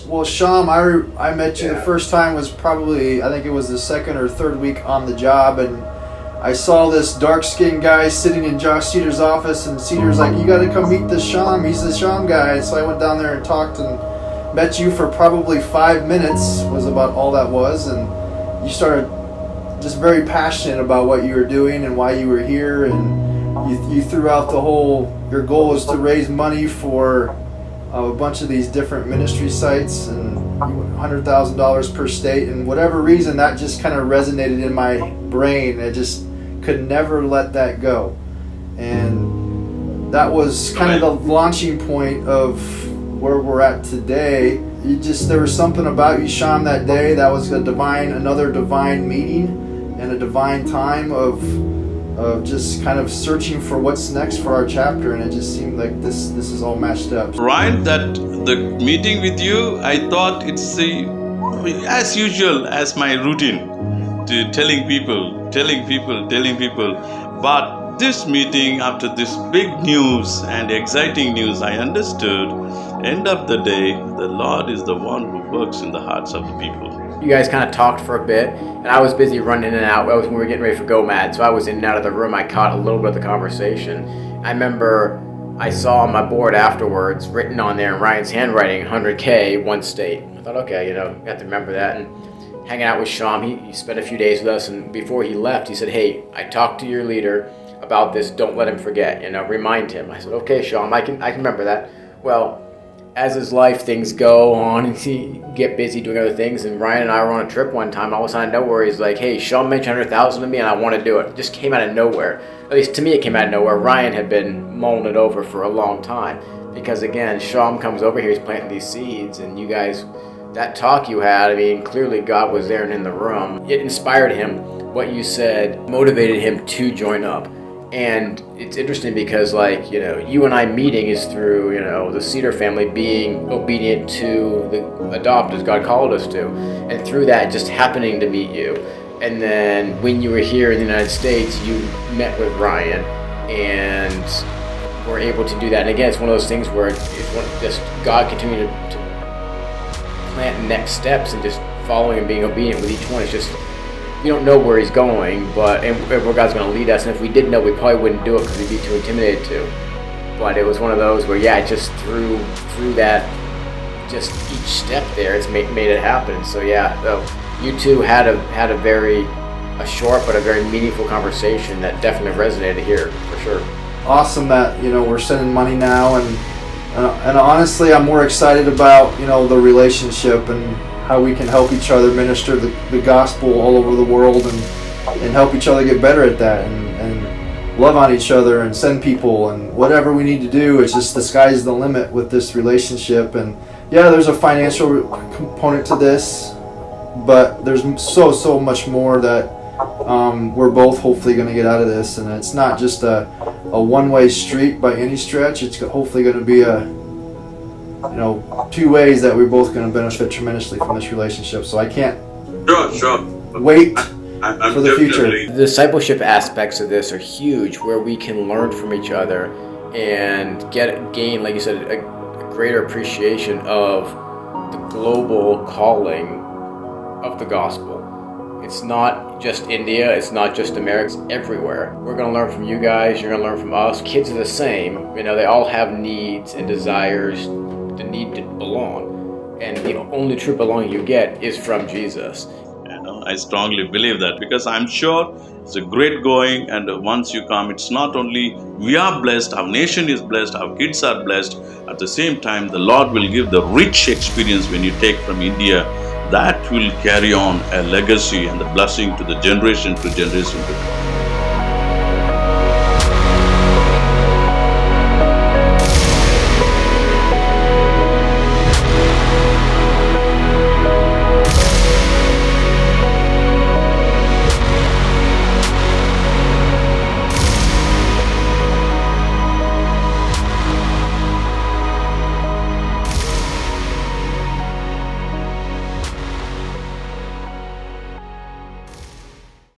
Well, Sham, I met you the first time was probably, I think it was the second or third week on the job, and I saw this dark-skinned guy sitting in Josh Cedar's office, and Cedar's like, you got to come meet this Sham. He's the Sham guy. So I went down there and talked and met you for probably 5 minutes was about all that was, and you started just very passionate about what you were doing and why you were here, and you threw out the whole, your goal was to raise money for a bunch of these different ministry sites and $100,000 per state, and whatever reason that just kind of resonated in my brain. I just could never let that go, and that was kind of the launching point of where we're at today. There was something about you, Sham, that day that was another divine meeting and a divine time of just kind of searching for what's next for our chapter, and it just seemed like this is all matched up. Ryan, that the meeting with you, I thought it's as usual as my routine to telling people. But this meeting, after this big news and exciting news, I understood, end of the day, the Lord is the one who works in the hearts of the people. You guys kind of talked for a bit, and I was busy running in and out. When we were getting ready for GoMad, so I was in and out of the room. I caught a little bit of the conversation. I remember I saw on my board afterwards, written on there in Ryan's handwriting, 100K, one state. I thought, okay, got to remember that. And hanging out with Sham, he spent a few days with us, and before he left, he said, hey, I talked to your leader about this. Don't let him forget. Remind him. I said, okay, Sham, I can remember that. Well, as his life, things go on, and he get busy doing other things. And Ryan and I were on a trip one time. All of a sudden, nowhere, he's like, "Hey, Sham mentioned 100,000 to me, and I want to do it." It just came out of nowhere. At least to me, it came out of nowhere. Ryan had been mulling it over for a long time, because again, Sham comes over here, he's planting these seeds, and you guys, that talk you had, I mean, clearly God was there and in the room. It inspired him. What you said motivated him to join up. And it's interesting because, you and I meeting is through, the Cedar family being obedient to the adopt as God called us to. And through that, just happening to meet you. And then when you were here in the United States, you met with Ryan and were able to do that. And again, it's one of those things where just God continuing to plant next steps and just following and being obedient with each one. It's just, we don't know where he's going, and where God's going to lead us. And if we did know, we probably wouldn't do it because we'd be too intimidated to. But it was one of those where, just through that, just each step there, it's made it happen. So you two had a short but a very meaningful conversation that definitely resonated here for sure. Awesome that we're sending money now, and honestly, I'm more excited about the relationship and how we can help each other minister the gospel all over the world, and help each other get better at that, and love on each other and send people, and whatever we need to do. It's just the sky's the limit with this relationship. And there's a financial component to this, but there's so much more that we're both hopefully going to get out of this. And it's not just a one-way street by any stretch. It's hopefully going to be two ways that we're both going to benefit tremendously from this relationship. So I can't wait for the future. The discipleship aspects of this are huge, where we can learn from each other and gain, like you said, a greater appreciation of the global calling of the gospel. It's not just India, it's not just America, it's everywhere. We're going to learn from you guys, you're going to learn from us. Kids are the same. They all have needs and desires, the need to belong. And the only true belonging you get is from Jesus. I strongly believe that, because I'm sure it's a great going, and once you come, it's not only we are blessed, our nation is blessed, our kids are blessed. At the same time, the Lord will give the rich experience when you take from India that will carry on a legacy and the blessing to the generation to come.